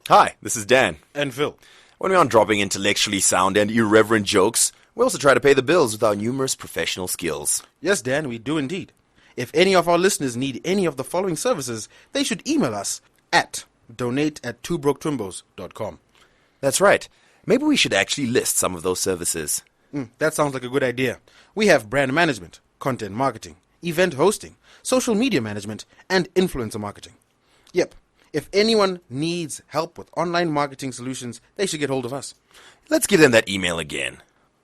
Hi, this is Dan. And Phil. When we aren't dropping intellectually sound and irreverent jokes, we also try to pay the bills with our numerous professional skills. Yes, Dan, we do indeed. If any of our listeners need any of the following services, they should email us at donate@twobrokeTwimbos.com. That's right. Maybe we should actually list some of those services. That sounds like a good idea. We have brand management, content marketing, event hosting, social media management, and influencer marketing. Yep. If anyone needs help with online marketing solutions, they should get hold of us. Let's give them that email again.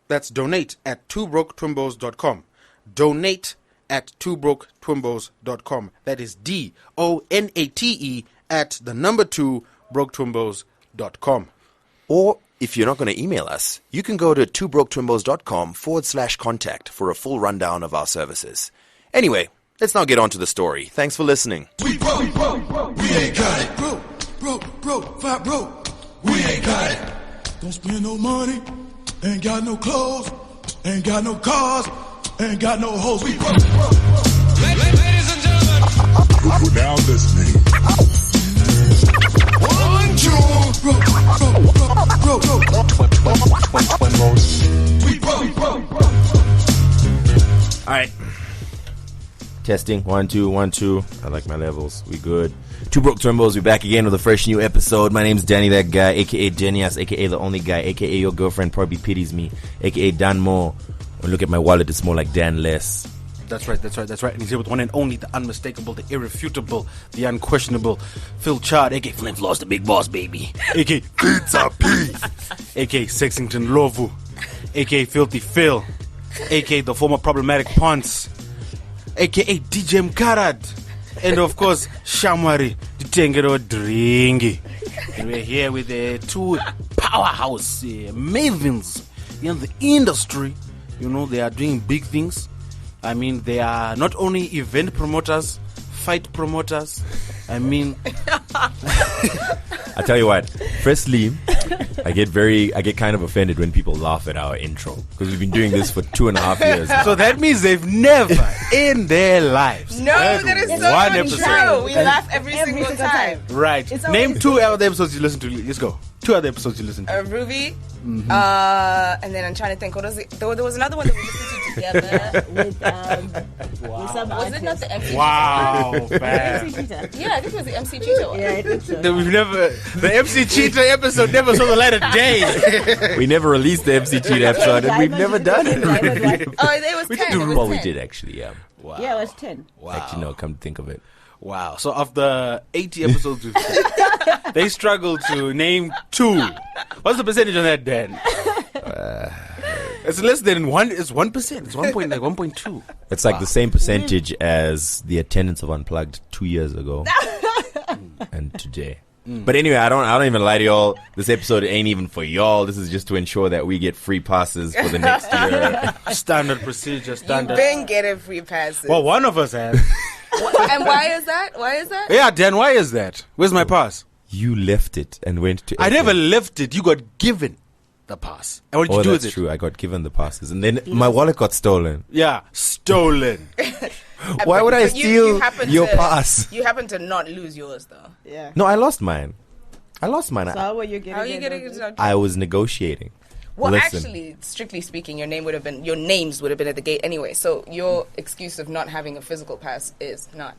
That's donate@twobrokeTwimbos.com. Donate@twobrokeTwimbos.com. That is DONATE at the number 2 broketwimbos.com. Or if you're not going to email us, you can go to twobrokeTwimbos.com/contact for a full rundown of our services. Anyway, let's now get on to the story. Thanks for listening. We broke, we ain't got it. Broke, we ain't got it. Don't spend no money, ain't got no clothes, ain't got no cars, ain't got no hoes. We broke. Ladies and gentlemen, you're now listening. 1, 2, broke. We broke. All right. Testing, 1, 2, 1, 2. I like my levels. We good. Two Broke Twimbos, we back again with a fresh new episode. My name's Danny, that guy, a.k.a. Genius, a.k.a. the only guy, a.k.a. your girlfriend probably pities me, a.k.a. Dan More. When you look at my wallet, it's more like Dan Less. That's right. And he's here with one and only, the unmistakable, the irrefutable, the unquestionable, Phil Chard, a.k.a. Flint Floss, the big boss, baby. A.k.a. Pizza P. A.k.a. Sexington Lovu. A.k.a. Filthy Phil. A.k.a. the former problematic Ponce. A.k.a. DJ Mkarad. And of course, Shamwari, the Tengero Dringi. And we're here with the two powerhouse mavens in the industry. You know, they are doing big things. I mean, they are not only event promoters, fight promoters. I mean, I tell you what, firstly, I get kind of offended when people laugh at our intro because we've been doing this for 2.5 years now. So that means they've never in their lives that is so one true. episode. We laugh every single time. Right. Name 2 other episodes you listen to. Let's go. 2 other episodes you listen to. Ruby. And then I'm trying to think. What was it? There was another one that we listened to together. with some Was it not the MC? Wow, MC fam. Cheetah. Yeah, I think it was the MC Chiedza one. Yeah, I think so. The MC Cheetah episode never saw the light of day. We never released the MC Cheat episode and we've never done it. Oh, it was 10. It was Well, we 10. did actually, yeah. Wow. Yeah, it was 10. Actually, no, come to think of it. Wow. So of the 80 episodes we've done, they struggled to name 2. What's the percentage on that, Dan? It's less than 1. It's 1%. It's 1.2. It's like the same percentage as the attendance of Unplugged 2 years ago and today. But anyway, I don't even lie to y'all. This episode ain't even for y'all. This is just to ensure that we get free passes for the next year. Standard procedure. You've been getting free passes. Well, one of us has. And why is that? Yeah, Dan, why is that? Where's my pass? You left it and went to. I never left it. You got given the pass. And what did you do with that's it? true. I got given the passes, and then my wallet got stolen. Yeah, stolen. Why would I But steal your pass? You happen to not lose yours, though. Yeah. No, I lost mine. So how were you getting How are you it? getting it? I was negotiating. Well, Listen. actually, strictly speaking, your names would have been at the gate anyway. So your excuse of not having a physical pass is not.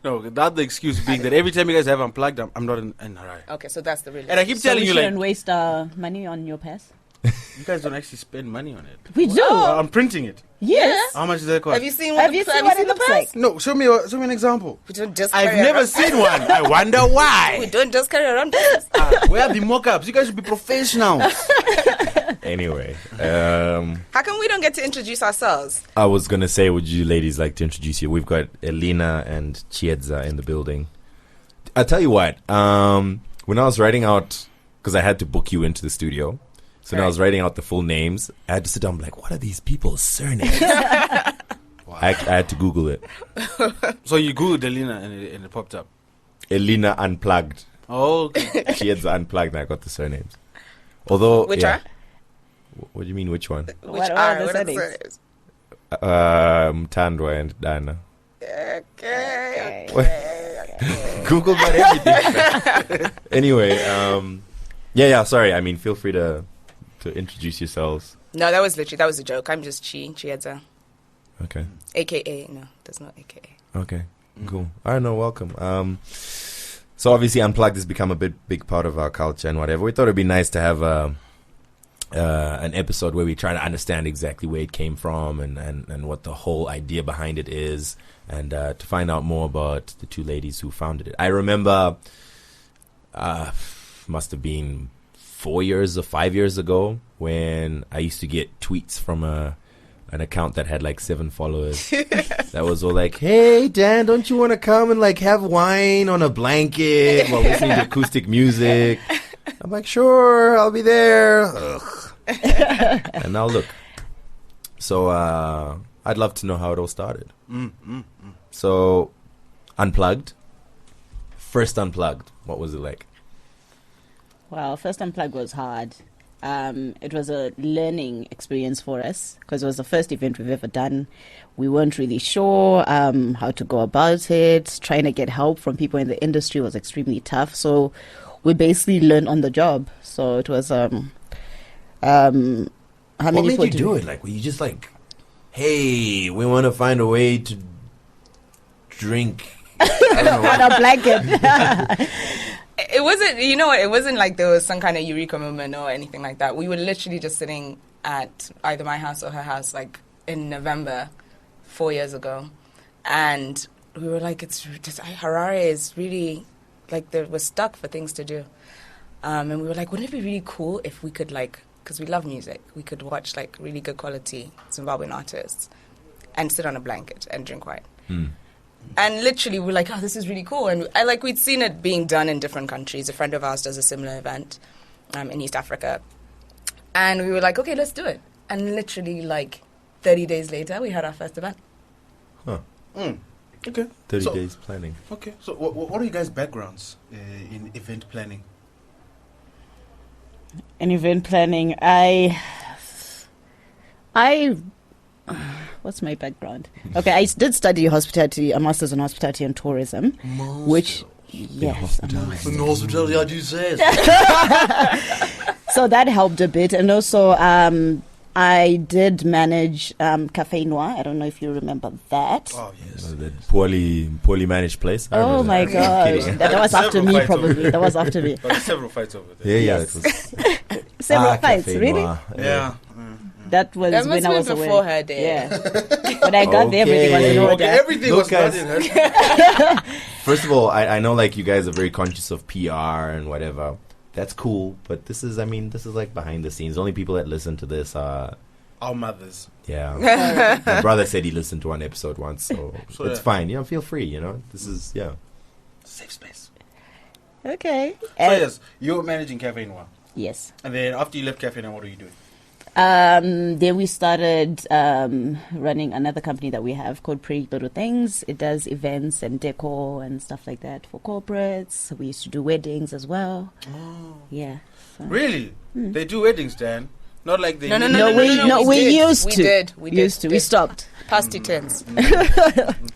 No, the other excuse being that every time you guys have Unplugged, I'm not an NRI. Okay, so that's the real. And I keep So telling we you, shouldn't like, waste money on your pass. you guys don't actually spend money on it. We do. I'm printing it. Yes. How much does that cost? Have you seen Have you seen what it looks like? No, show me an example. We don't just I've carry never around- seen one. I wonder We why. don't just carry around passes. Where are the mock-ups? You guys should be professionals. Anyway, How come we don't get to introduce ourselves? I was gonna say, would you ladies like to introduce you? We've got Ellinah and Chiedza in the building. I'll tell you what. When I was writing out, because I had to book you into the studio, so when I was writing out the full names, I had to sit down and be like, what are these people's surnames? I had to Google it. So you Googled Ellinah and it popped up. Ellinah Unplugged. Oh, okay. Chiedza Unplugged, and I got the surnames. Although, Which are? What do you mean, which one? Which are the what surnames? surnames? Mutandwa and Danha. Okay. What? Google got everything. Anyway, yeah. Sorry. I mean, feel free to introduce yourselves. No, that was a joke. I'm just Chiedza. Okay. AKA. No, there's no AKA. Okay. Cool. All right. No, welcome. So obviously, Unplugged has become a big part of our culture and whatever. We thought it'd be nice to have an episode where we try to understand exactly where it came from and what the whole idea behind it is, and to find out more about the two ladies who founded it. I remember, must have been 4 years or 5 years ago, when I used to get tweets from an account that had like 7 followers. That was all like, "Hey Dan, don't you want to come and like have wine on a blanket while listening to acoustic music?" I'm like, "Sure, I'll be there." Ugh. And now look. So I'd love to know how it all started. So Unplugged. First Unplugged. What was it like? Well, first Unplugged was hard. It was a learning experience for us because it was the first event we've ever done. We weren't really sure how to go about it. Trying to get help from people in the industry was extremely tough. So we basically learned on the job. So it was how many what made you do it? Like, were you just like, "Hey, we want to find a way to drink I don't know, on a blanket? It wasn't, you know what, it wasn't like there was some kind of eureka moment or anything like that. We were literally just sitting at either my house or her house, like in November 4 years ago. And we were like, Harare is really, like, we're stuck for things to do. And we were like, wouldn't it be really cool if we could, like, because we love music, we could watch, like, really good quality Zimbabwean artists and sit on a blanket and drink wine. And literally, we're like, "Oh, this is really cool." And we'd seen it being done in different countries. A friend of ours does a similar event in East Africa. And we were like, "Okay, let's do it." And literally, like, 30 days later, we had our first event. Huh. Okay. 30 days planning. Okay. So what are you guys' backgrounds in event planning? In event planning, what's my background? Okay, I did study hospitality, a master's in hospitality and tourism, which, yes, In hospitality, I do say it. So that helped a bit. And also, I did manage Cafe Noir. I don't know if you remember that. Oh, yes. That poorly managed place. I Oh remember my that. gosh. That was after me, probably. That was after me. But there's several fights over there. Yeah, Yes. it was Several fights, Cafe really? Noir. Yeah. That was That when must I have was been away. before her day. Yeah. When I got there, everything was in Okay. order. Okay, everything Look, was not guys. in her. First of all, I know like you guys are very conscious of PR and whatever. That's cool, but this is like behind the scenes. The only people that listen to this are, Our mothers. yeah. My brother said he listened to one episode once, so So, it's yeah. fine. You know, feel free. You know, this is Safe space. Okay. So yes, you were managing Cafe Noir. Yes. And then after you left Cafe Noir, what are you doing? Then we started running another company that we have called Pretty Little Things. It does events and decor and stuff like that for corporates. We used to do weddings as well. Oh. Yeah. So. Really? They do weddings, Dan? Not like they... No, we did. used We to. did. We stopped. Past 2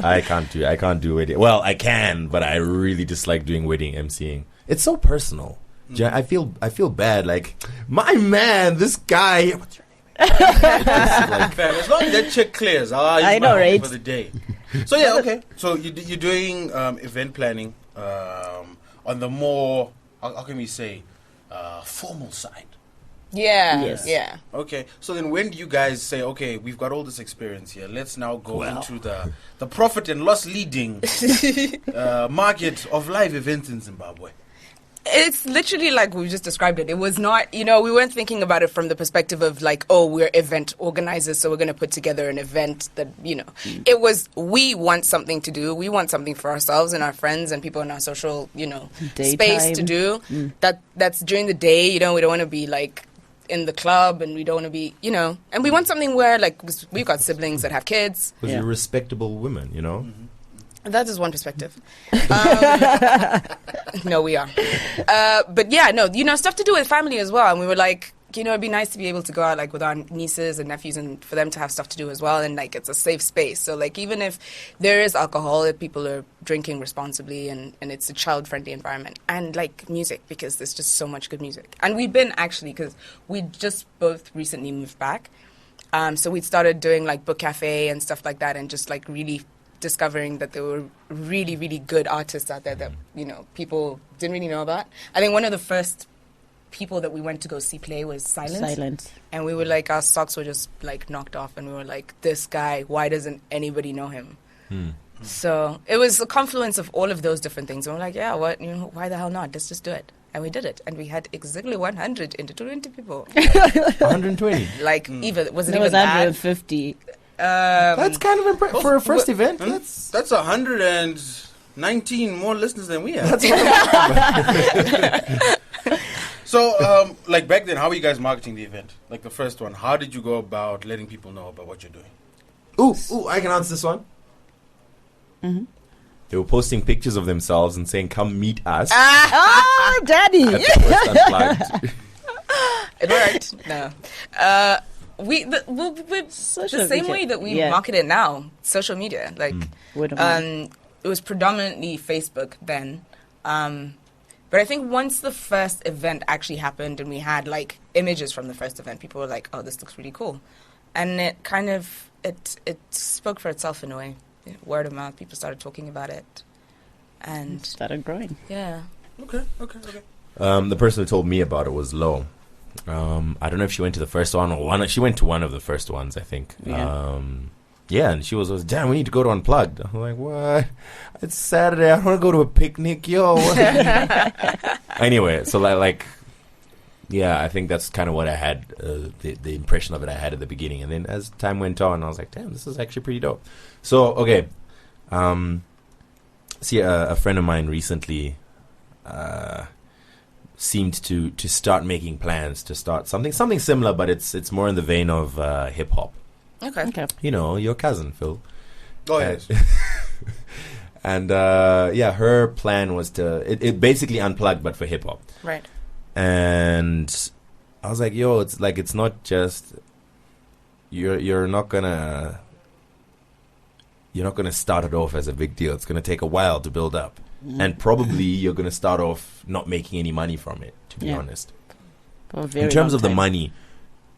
I can't do wedding. Well, I can, but I really dislike doing wedding emceeing. It's so personal. I feel bad. Like, my man, this guy. What's your name? Like, fam, as long as that check clears, I know, right? for the day. So yeah, okay. So you're doing event planning on the more, how can we say, formal side. Yeah. Yes. Yeah. Okay, so then when do you guys say, okay, we've got all this experience here, let's now go into the profit and loss leading market of live events in Zimbabwe? It's literally like we just described it. It was not, we weren't thinking about it from the perspective of like, oh, we're event organizers, so we're going to put together an event that, It was, we want something to do. We want something for ourselves and our friends and people in our social, space to do. That's during the day, we don't want to be like in the club, and we don't want to be, and we want something where like we've got siblings that have kids. Because you're respectable women, That is one perspective. No, we are. But yeah, no, stuff to do with family as well. And we were like, you know, it'd be nice to be able to go out like with our nieces and nephews and for them to have stuff to do as well. And like, it's a safe space. So like, even if there is alcohol, if people are drinking responsibly and it's a child-friendly environment, and like music, because there's just so much good music. And we've been actually, because we just both recently moved back. So we started doing like book cafe and stuff like that, and just like really discovering that there were really, really good artists out there that, you know, people didn't really know about. I think one of the first people that we went to go see play was Silence. And we were like, our socks were just like knocked off, and we were like, this guy, why doesn't anybody know him? So it was a confluence of all of those different things. And we're like, yeah, what, you know, why the hell not? Let's just do it. And we did it. And we had exactly 100 into 20 people. 120. Like, even, was it There even was that? 150. That's kind of for a first event. That's 119 more listeners than we have. That's So, like back then, how were you guys marketing the event? Like the first one, how did you go about letting people know about what you're doing? Ooh, I can answer this one. Mm-hmm. They were posting pictures of themselves and saying, "Come meet us." Oh, Daddy! At the first Unplugged. It worked. No. The Social same media. way that we Yeah. market it now, social media. Like, Word of mouth. it was predominantly Facebook then. But I think once the first event actually happened and we had like images from the first event, people were like, "Oh, this looks really cool," and it kind of it spoke for itself in a way. Word of mouth, people started talking about it, and Started growing. yeah. Okay. The person who told me about it was Lo. I don't know if she went to the first one or one. She went to one of the first ones, I think. Yeah. And she was, damn, we need to go to Unplugged. I'm like, what? It's Saturday. I don't want to go to a picnic, yo. Anyway, so like, yeah, I think that's kind of what I had, the impression of it I had at the beginning. And then as time went on, I was like, damn, this is actually pretty dope. So, okay. See, a friend of mine recently seemed to start making plans to start something similar, but it's more in the vein of hip hop. Okay. You know, your cousin Phil. Oh yes. And yeah, her plan was to it basically Unplugged, but for hip hop. Right. And I was like, yo, it's not just you're not gonna start it off as a big deal. It's gonna take a while to build up. And probably you're going to start off not making any money from it, to be honest. In terms of the money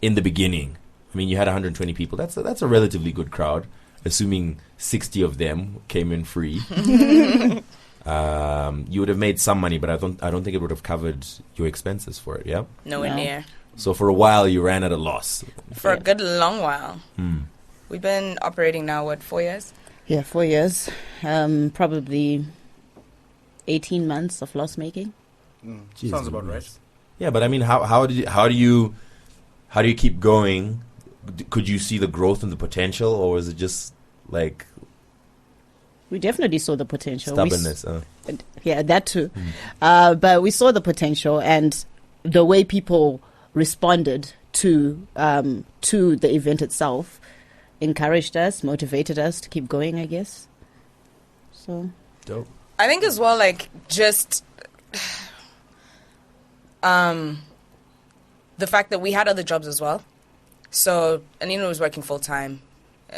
in the beginning, I mean, you had 120 people. That's a relatively good crowd, assuming 60 of them came in free. You would have made some money, but I don't think it would have covered your expenses for it, yeah? Nowhere near. So for a while, you ran at a loss. For a good long while. We've been operating now, 4 years? Yeah, 4 years. Probably 18 months of loss making. Sounds about right. Yeah, but I mean, how do you keep going? Could you see the growth and the potential, or was it just like We definitely saw the potential. stubbornness? Yeah, that too. But we saw the potential, and the way people responded to the event itself encouraged us, motivated us to keep going, I guess. So Dope. I think as well, like, just the fact that we had other jobs as well. So Ellinah was working full-time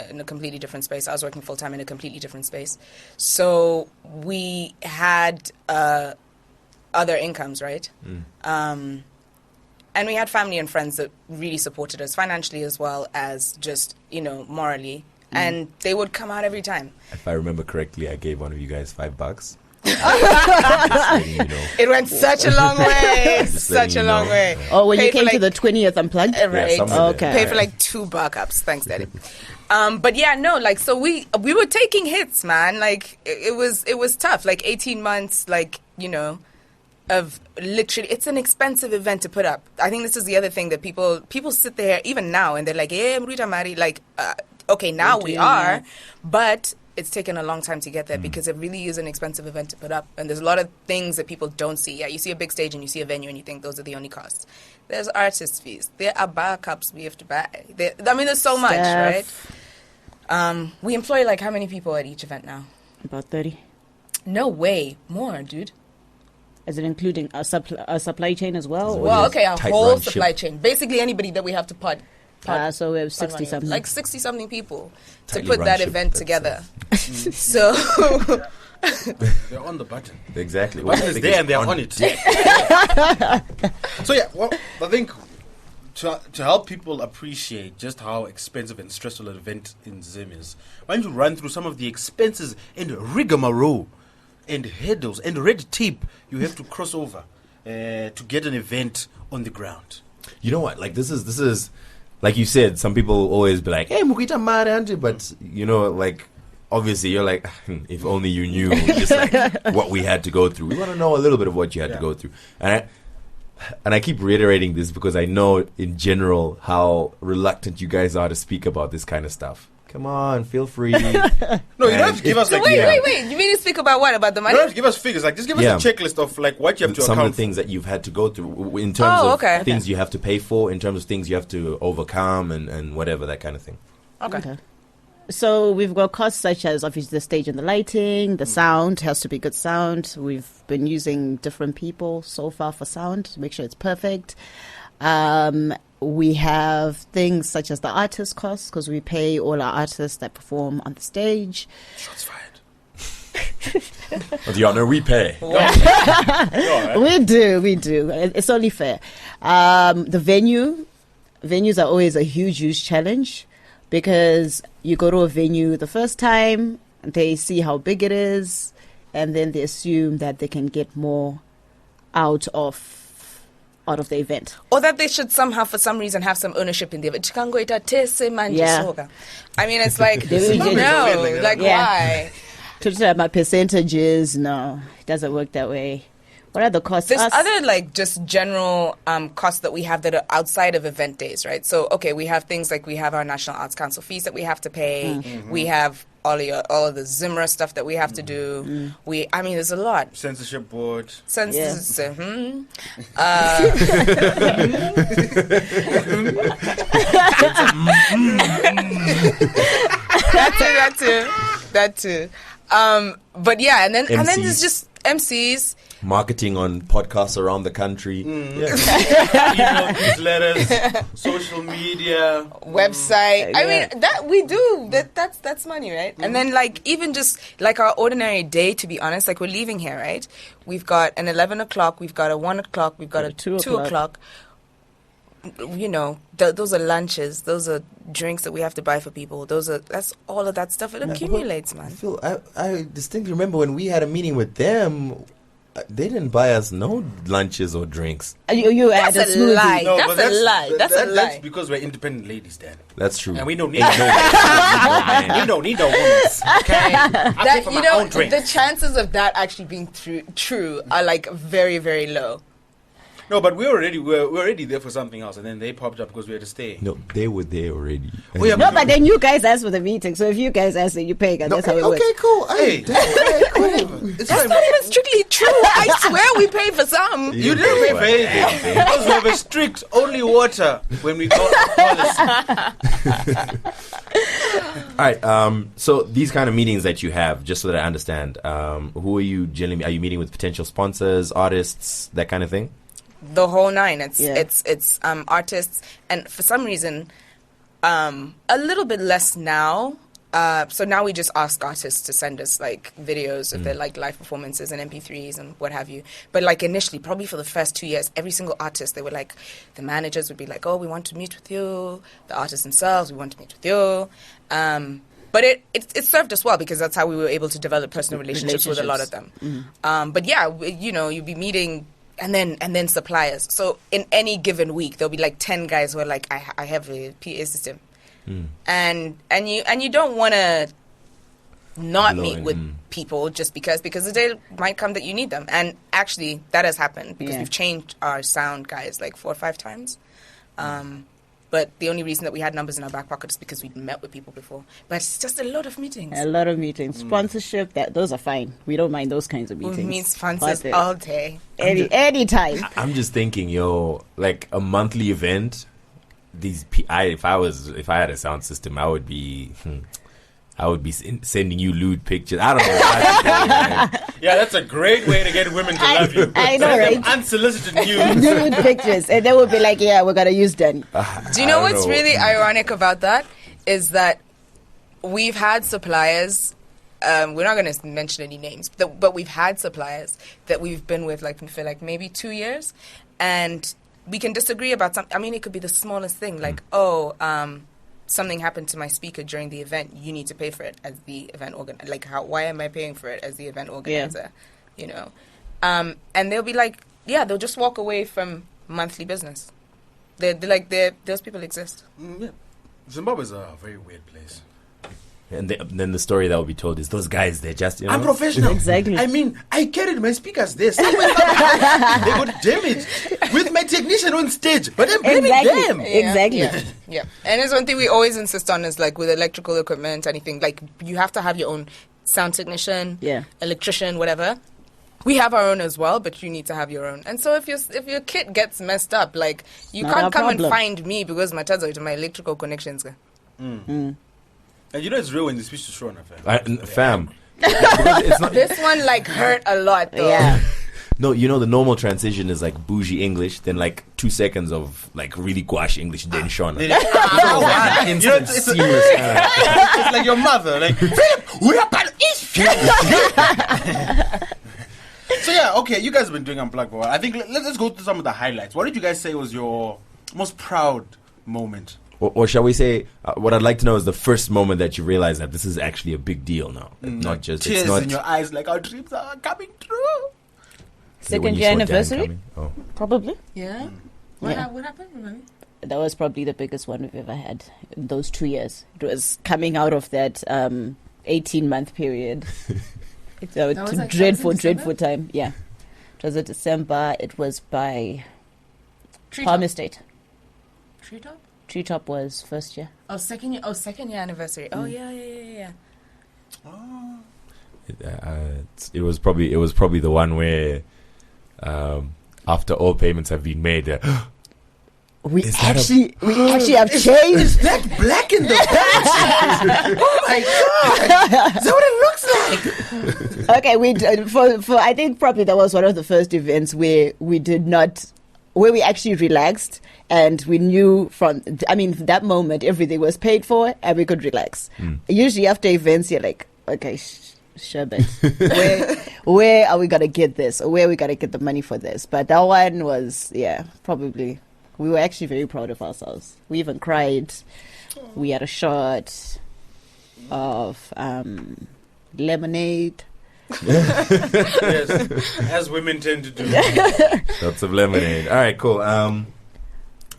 in a completely different space. I was working full-time in a completely different space. So we had other incomes, right? And we had family and friends that really supported us financially as well as just, you know, morally. And they would come out every time. If I remember correctly, I gave one of you guys $5. It went such a long way. Just Such a letting you long know. way. Oh, when you Paid for, came to like, the 20th Unplugged? Right. something like that. Okay. Pay for like 2 backups. Thanks, Daddy. But yeah, no, like, so we were taking hits, man. Like, it was tough. Like 18 months, like, you know, of literally, it's an expensive event to put up. I think this is the other thing that people sit there even now and they're like, yeah, Mrita Mari, like, okay, now we are, but it's taken a long time to get there because it really is an expensive event to put up. And there's a lot of things that people don't see. Yeah, you see a big stage and you see a venue and you think those are the only costs. There's artist fees. There are backups we have to buy. There's so much, right? We employ like how many people at each event now? About 30. No way. More, dude. Is it including a supply chain as well? Well, okay, a Tight whole run supply ship. chain. Basically, anybody that we have to pod So we have pod money 60 on. something. Like 60 something people Tightly to put run that ship, event that's, together. So They're on the button. Exactly. The button is there and they're on it. So yeah, well, I think to help people appreciate just how expensive and stressful an event in Zim is, why don't you run through some of the expenses and rigmarole and hurdles and red tape you have to cross over to get an event on the ground? You know what? Like this is like you said. Some people always be like, "Hey, Mukita mad, Andy," but you know, like obviously you're like, if only you knew just like what we had to go through. We want to know a little bit of what you had to go through, and I keep reiterating this because I know in general how reluctant you guys are to speak about this kind of stuff. Come on, feel free. No, you don't have to give us So like wait. You mean to speak about what? About the You money? don't have to give us figures. Like just give us Yeah. a checklist of like what you have to Some account of the things that you've had to go through in terms Oh, of okay. things you have to pay for, in terms of things you have to overcome, and whatever, that kind of thing. Okay. So we've got costs such as obviously the stage and the lighting, the sound has to be good sound. We've been using different people so far for sound to make sure it's perfect. We have things such as the artist costs because we pay all our artists that perform on the stage. Shots fired. But the honor we pay. We do. It's only fair. The venues are always a huge challenge because you go to a venue the first time, they see how big it is, and then they assume that they can get more out of the event. Or that they should somehow, for some reason, have some ownership in the event. Yeah. I mean, it's like, They really no, did. like Yeah. why? To tell my percentages, no, it doesn't work that way. What are the costs? There's other like just general costs that we have that are outside of event days, right? So okay, we have things like we have our National Arts Council fees that we have to pay. We have all of the Zimra stuff that we have to do. I mean, there's a lot. Censorship board. That too. But yeah, and then MCs. there's just MCs. Marketing on podcasts around the country. Yeah. Email newsletters, social media, Website. I Yeah. mean, that we do. That's money, right? And then like even just like our ordinary day, to be honest, like we're leaving here, right? We've got an 11 o'clock, we've got a 1 o'clock, we've got a 2 o'clock. You know, those are lunches, those are drinks that we have to buy for people. That's all of that stuff. It accumulates, man. Phil, I distinctly remember when we had a meeting with them, they didn't buy us no lunches or drinks. You had That's a a smoothie. lie. No, That's but a lie. That's a lie. That's because we're independent ladies, Dan. That's true. And we don't need Ain't no man. We don't need no women. Okay? I pay That for you my know, own drink. the chances of that actually being true are like very, very low. No, but we're already there for something else, and then they popped up because we had to stay. No, they were there already. Oh, yeah, No, but then you guys asked for the meeting. So if you guys asked, then you pay. And that's how it works. Okay, cool. Hey, That's not even strictly true. I swear we pay for some. You didn't pay for anything because we have a strict only water when we go policy. All right. So these kind of meetings that you have, just so that I understand, who are you generally? Are you meeting with potential sponsors, artists, that kind of thing? The whole nine. It's Yeah. it's artists, and for some reason, a little bit less now. So now we just ask artists to send us like videos of their like live performances and MP3s and what have you. But like initially, probably for the first 2 years, every single artist, they were like, the managers would be like, "Oh, we want to meet with you." The artists themselves, "We want to meet with you." But it served us well because that's how we were able to develop personal relationships with a lot of them. But yeah, you know, you'd be meeting. And then suppliers. So in any given week, there'll be like 10 guys who are like, I have a PA system, and you don't want to not meet with people just because the day might come that you need them. And actually, that has happened because we've changed our sound guys like 4 or 5 times. But the only reason that we had numbers in our back pocket is because we'd met with people before. But it's just a lot of meetings. A lot of meetings. Sponsorship, those are fine. We don't mind those kinds of We meetings. meet sponsors But, all day. Any time. I'm just thinking, like a monthly event. If I had a sound system, I would be. I would be sending you lewd pictures. I don't know what to do, man. Yeah, that's a great way to get women to love you. I know, Send them right? Unsolicited news. Nude pictures, and they would be like, "Yeah, we're gonna use Danny." Do you know I don't what's know. really ironic about that? Is that we've had suppliers, we're not going to mention any names, but we've had suppliers that we've been with like for like maybe 2 years, and we can disagree about something. I mean, it could be the smallest thing, like, something happened to my speaker during the event, you need to pay for it as the event organizer. Like, why am I paying for it as the event organizer? You know? And they'll be like, yeah, they'll just walk away from monthly business. They're like, those people exist. Yeah. Zimbabwe is a very weird place. And then the story that will be told is those guys, they're just, you know. I'm professional. Exactly. I mean, I carried my speakers there. Somewhere they got damaged with my technician on stage, but I'm blaming them. Exactly. Yeah. And it's one thing we always insist on is like with electrical equipment, anything, like you have to have your own sound technician, electrician, whatever. We have our own as well, but you need to have your own. And so if your kit gets messed up, like you Not can't our come and problem. find me because Mutandwa to my electrical connections. And you know it's real when you speak to Shona, fam. Fam. Because it's not, This one like hurt a lot though. Yeah. no, you know, the normal transition is like bougie English, then like 2 seconds of like really gouache English, then Shona. You know, it's like your mother. Like, Philip, we are part of Israel. So yeah, okay, you guys have been doing Unplugged for a while. I think let's go through some of the highlights. What did you guys say was your most proud moment? Or shall we say, what I'd like to know is the first moment that you realize that this is actually a big deal now. Not just, tears it's not in your eyes, like our dreams are coming true. is it when Second you year saw Dan anniversary? coming? Oh. Probably. Yeah. Yeah. What happened? Remind me? That was probably the biggest one we've ever had in those 2 years. It was coming out of that 18-month period. It's a was like- dreadful, that was in dreadful time. Yeah. It was in December. It was by Treetop. Palm Estate. Treetop? Treetop was first year. Oh, second year anniversary. Oh yeah. It was probably the one where after all payments have been made, We Is that actually have changed. That black in the back. Oh my god! Is that what it looks like? Okay, for I think probably that was one of the first events where we actually relaxed and we knew that moment everything was paid for and we could relax. Usually after events you're like, okay, sherbet, where are we gonna get this, or where are we gonna get the money for this? But that one was probably. We were actually very proud of ourselves. We even cried. We had a shot of lemonade. Yes, as women tend to do. lots of lemonade. All right, cool.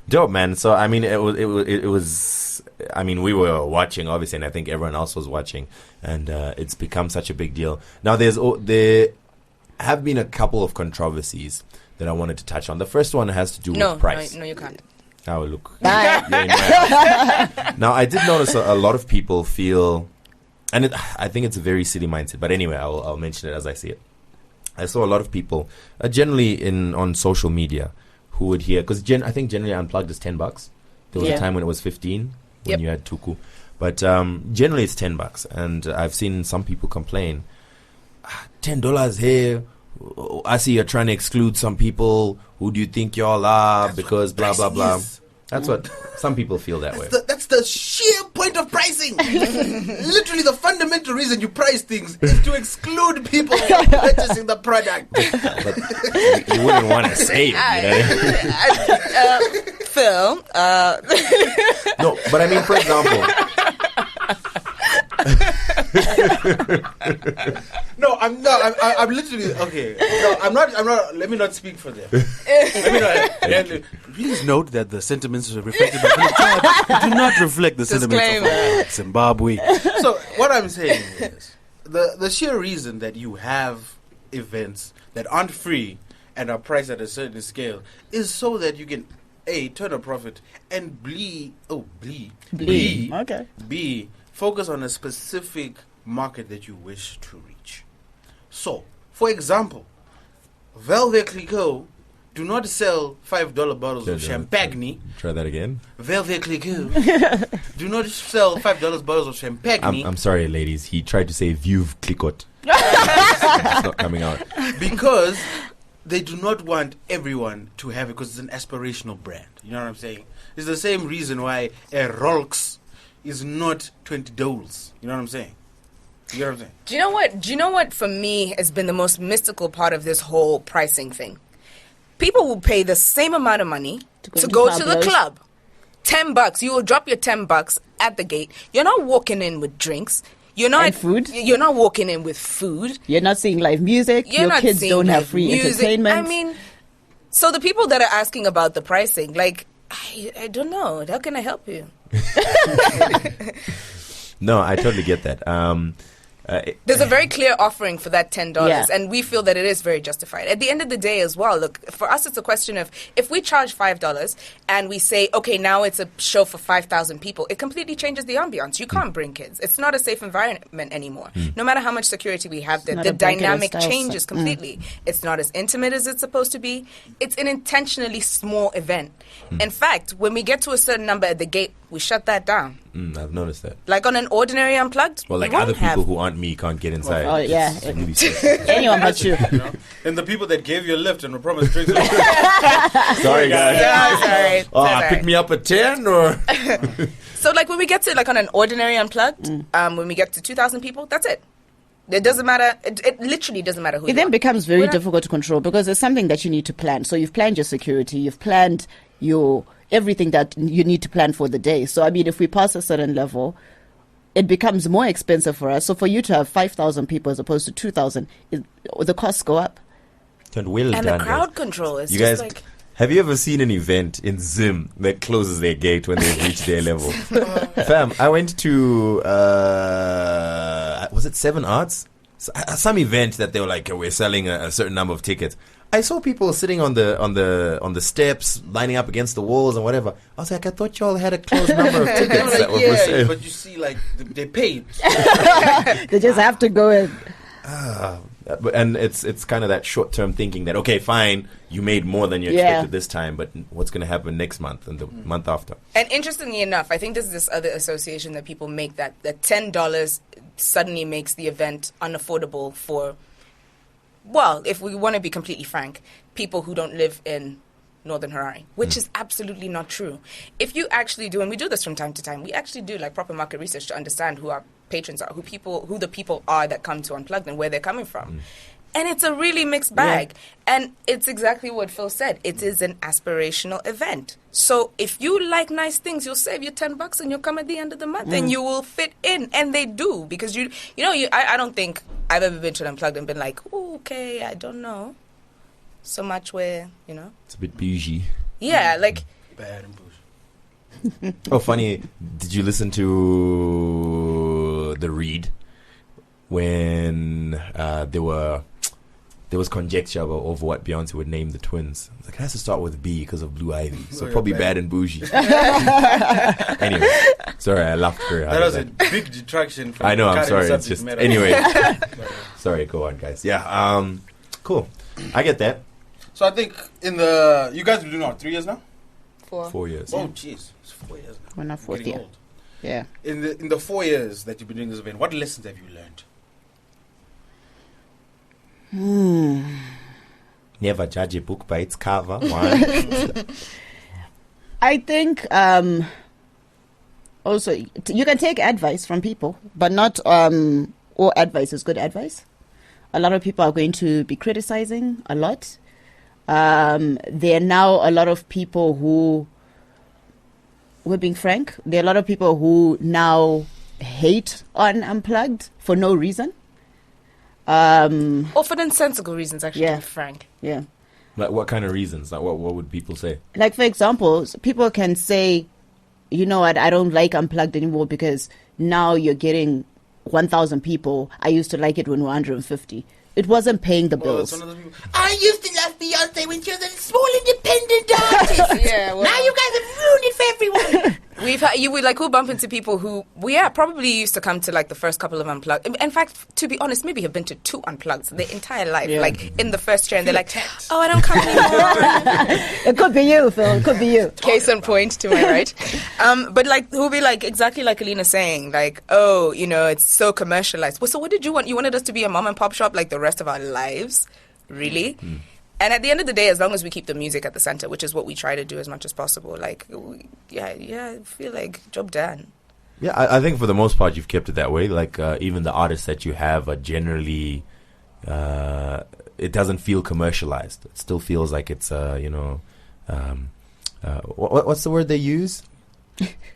Dope, man. So I mean, it was. I mean, we were watching, obviously, and I think everyone else was watching, and it's become such a big deal. Now, there have been a couple of controversies that I wanted to touch on. The first one has to do with price. No, you can't. Oh, look. Now, I did notice a lot of people feel, and I think it's a very silly mindset, but anyway, I'll mention it as I see it. I saw a lot of people, generally on social media, who would hear, because I think generally Unplugged is $10. There was a time when it was 15 when you had Tuku. But generally it's $10. And I've seen some people complain, $10 here. I see you're trying to exclude some people. Who do you think y'all are? Because blah, blah, blah. That's what some people feel that way. That's the sheer point of pricing. Literally, the fundamental reason you price things is to exclude people from purchasing the product. But you wouldn't want to say it, you know? Phil, No, but I mean, for example... No, I'm not. I'm literally okay. No, I'm not. Let me not speak for them. Let me not. Please note that the sentiments reflected by Philip Chad do not reflect the sentiments of Zimbabwe. So what I'm saying is the sheer reason that you have events that aren't free and are priced at a certain scale is so that you can turn a profit and Okay. B, focus on a specific market that you wish to reach. So, for example, Velvet Clicquot do not sell $5 bottles of champagne. Try that again. Velvet Clicquot. Do not sell $5 bottles of champagne. I'm sorry, ladies. He tried to say Veuve Clicquot. It's not coming out. Because they do not want everyone to have it because it's an aspirational brand. You know what I'm saying? It's the same reason why a Rolex is not $20. You know what I'm saying? You know what I'm saying? Do you know what for me has been the most mystical part of this whole pricing thing? People will pay the same amount of money to go to the club. $10. You will drop your $10 at the gate. You're not walking in with drinks. You're not food. You're not walking in with food. You're not seeing live music. Your kids don't have free entertainment. I mean, so the people that are asking about the pricing, like, I don't know. How can I help you? No, I totally get that. There's a very clear offering for that $10, Yeah. and we feel that it is very justified. At the end of the day as well, look, for us it's a question of, if we charge $5 and we say, okay, now it's a show for 5,000 people, it completely changes the ambiance. You can't bring kids. It's not a safe environment anymore. No matter how much security we have there, not the a blanket dynamic style changes completely. It's not as intimate as it's supposed to be. It's an intentionally small event. In fact, when we get to a certain number at the gate, we shut that down. I've noticed that. Like on an ordinary Unplugged, Well, like we won't other people have- who aren't me can't get inside. Oh, yeah. It's really sad. Anyone but you. You know? And the people that gave you a lift and were promised drinks. Sorry, guys. Yeah, sorry. Pick me up at 10 or... So, like, when we get to, like, on an ordinary Unplugged, when we get to 2,000 people, that's it. It doesn't matter. It literally doesn't matter who It you then are. becomes very We're not- difficult to control because it's something that you need to plan. So you've planned your security, you've planned your everything that you need to plan for the day. So I mean, if we pass a certain level, it becomes more expensive for us. So for you to have 5,000 people as opposed to 2,000, the costs go up. Well And done, the crowd guys. control is You just guys, like... have you ever seen an event in Zim that closes their gate when they've reached their level? Fam, I went to, was it 7 Arts? Some event that they were like, we're selling a certain number of tickets. I saw people sitting on the steps, lining up against the walls and whatever. I was like, I thought y'all had a closed number of tickets that were for sale. but you see, like, they paid. They just have to go in. And it's kind of that short-term thinking that, okay, fine, you made more than you Yeah. expected this time, but what's going to happen next month and the month after? And interestingly enough, I think there's this other association that people make that $10 suddenly makes the event unaffordable for, well, if we want to be completely frank, people who don't live in Northern Harare, which is absolutely not true. If you actually do, and we do this from time to time, we actually do like proper market research to understand who our patrons are, who the people are that come to Unplugged and where they're coming from. And it's a really mixed bag. And it's exactly what Phil said. It is an aspirational event. So if you like nice things, you'll save your $10 and you'll come at the end of the month and you will fit in. And they do, because I don't think I've ever been to an Unplugged and been like, "Ooh, okay, I don't know." So much where, It's a bit bougie. yeah, like, Bad and bullshit. Oh, funny. Did you listen to the read when there was conjecture over what Beyonce would name the twins? It's like, it has to start with B because of Blue Ivy. So yeah, probably bad. bad and bougie. Anyway, sorry, I laughed very hard. That at was a big detraction from I know, I'm cutting sorry. It's subject just matter. anyway. Sorry, go on, guys. Yeah, cool. I get that. So I think you guys have been doing what, 3 years now? 4 years. Oh, jeez. It's 4 years now. We're not fourth Getting year. old. Yeah. In the 4 years that you've been doing this event, what lessons have you learned? Never judge a book by its cover. One. I think also you can take advice from people, but not all advice is good advice. A lot of people are going to be criticizing a lot. There are now a lot of people who, we're being frank, there are a lot of people who now hate on Unplugged for no reason. or for nonsensical reasons, actually, Yeah. to be frank. Yeah. Like, what kind of reasons? Like, what would people say? Like, for example, people can say, you know what, I don't like Unplugged anymore because now you're getting 1,000 people. I used to like it when we were 150. It wasn't paying the Well, bills. it's one of those people. I used to love Beyonce when she was a small independent artist. Yeah, well, Now you guys have ruined it for everyone. we'll bump into people who probably used to come to like the first couple of Unplugged. In fact, to be honest, maybe have been to 2 Unplugged their entire life. Yeah. Like in the first year, and they're like, "Oh, I don't come anymore." It could be you, Phil. It could be you. Case in point, to my right. But like, who'll be like exactly like Ellinah saying, like, "Oh, it's so commercialized." Well, so what did you want? You wanted us to be a mom and pop shop like the rest of our lives, really? Mm. And at the end of the day, as long as we keep the music at the center, which is what we try to do as much as possible, like, I feel like job done. Yeah, I think for the most part you've kept it that way. Like even the artists that you have are generally, it doesn't feel commercialized. It still feels like it's, what's the word they use?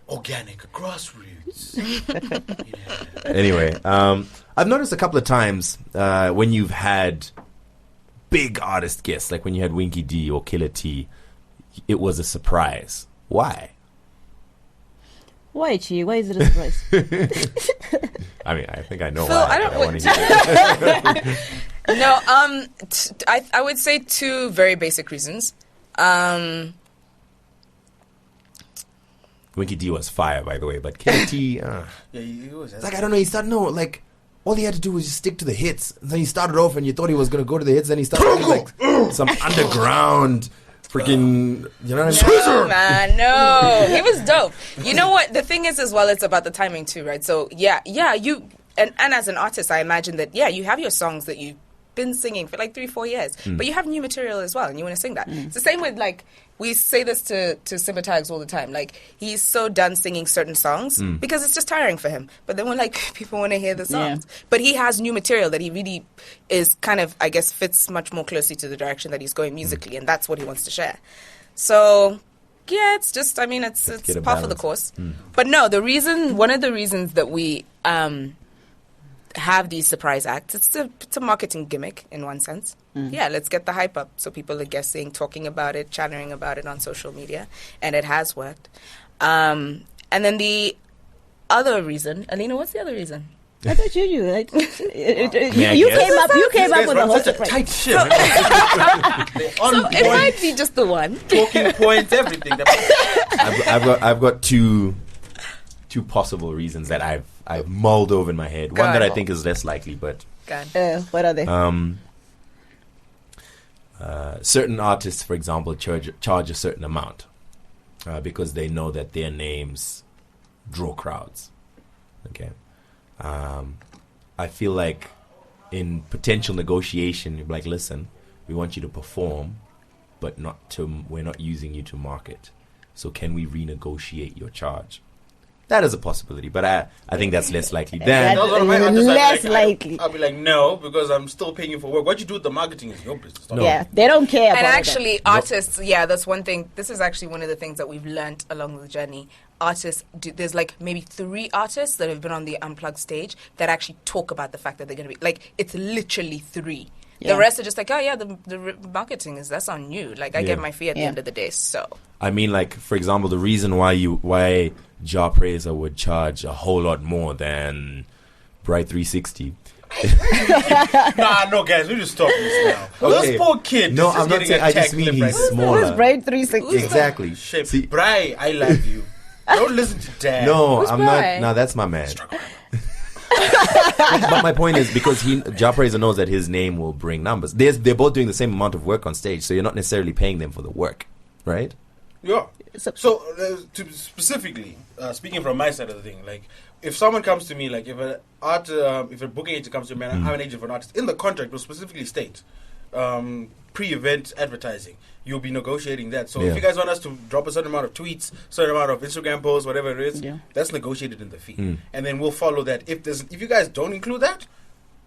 Organic, grassroots. Anyway, I've noticed a couple of times when you've had big artist guests, like when you had Winky D or Killer T, it was a surprise. Why? Why, Chi? Why is it a surprise? I mean, I think I know Phil, why. I don't want to hear it. No, I would say 2 very basic reasons. Winky D was fire, by the way, but Killer T, yeah, he was. like, I don't know, he started, all he had to do was just stick to the hits. And then he started off and you thought he was going to go to the hits, then he started doing, like some underground freaking, you know what I mean? No, man, no. He was dope. You know what? The thing is, as well, it's about the timing too, right? So, you... And as an artist, I imagine that, you have your songs that you've been singing for like 3-4 years, but you have new material as well, and you want to sing that. It's the same with, like, we say this to Simba Tags all the time. Like, he's so done singing certain songs because it's just tiring for him. But then we're like, people want to hear the songs. Yeah. But he has new material that he really is kind of, I guess, fits much more closely to the direction that he's going musically, and that's what he wants to share. So... yeah, it's just, I mean, it's par for the course. But no, one of the reasons that we have these surprise acts, it's a marketing gimmick in one sense. Yeah, let's get the hype up so people are guessing, talking about it, chattering about it on social media, and it has worked. And then the other reason, Ellinah, what's the other reason? I thought you knew. You came up with a whole surprise. Tight shit. So it might be just the one. Talking points, everything. I've got two possible reasons that I've mulled over in my head. One that I think is less likely, but what are they? Certain artists, for example, charge a certain amount because they know that their names draw crowds. Okay. I feel like in potential negotiation, you're like, listen, we want you to perform, but we're not using you to market. So can we renegotiate your charge? That is a possibility, but I think that's less likely than... less likely. I'll be like, no, because I'm still paying you for work. What you do with the marketing is your business. No. Yeah, they don't care about And actually, artists, that's one thing. This is actually one of the things that we've learned along the journey. Artists, there's like maybe 3 artists that have been on the Unplugged stage that actually talk about the fact that they're going to be... like, it's literally 3. Yeah. The rest are just like, the marketing that's on you. Like, I get my fee at the end of the day, so... I mean, like, for example, the reason why Jah Praiser would charge a whole lot more than Bright 360. No, guys, we just stop this now. Okay. This poor kid. No, I'm not saying. I just mean he's smaller. Who's Bright 360? Exactly. See, Bri, I love you. Don't listen to Dad. No, I'm not. No, that's my man. But my point is because Jah Praiser knows that his name will bring numbers. They're both doing the same amount of work on stage, so you're not necessarily paying them for the work, right? Yeah. So specifically, speaking from my side of the thing, like if someone comes to me, like if a booking agent comes to me, and I'm an agent for an artist, in the contract will specifically state pre-event advertising. You'll be negotiating that. So if you guys want us to drop a certain amount of tweets, certain amount of Instagram posts, whatever it is, that's negotiated in the fee, and then we'll follow that. If you guys don't include that,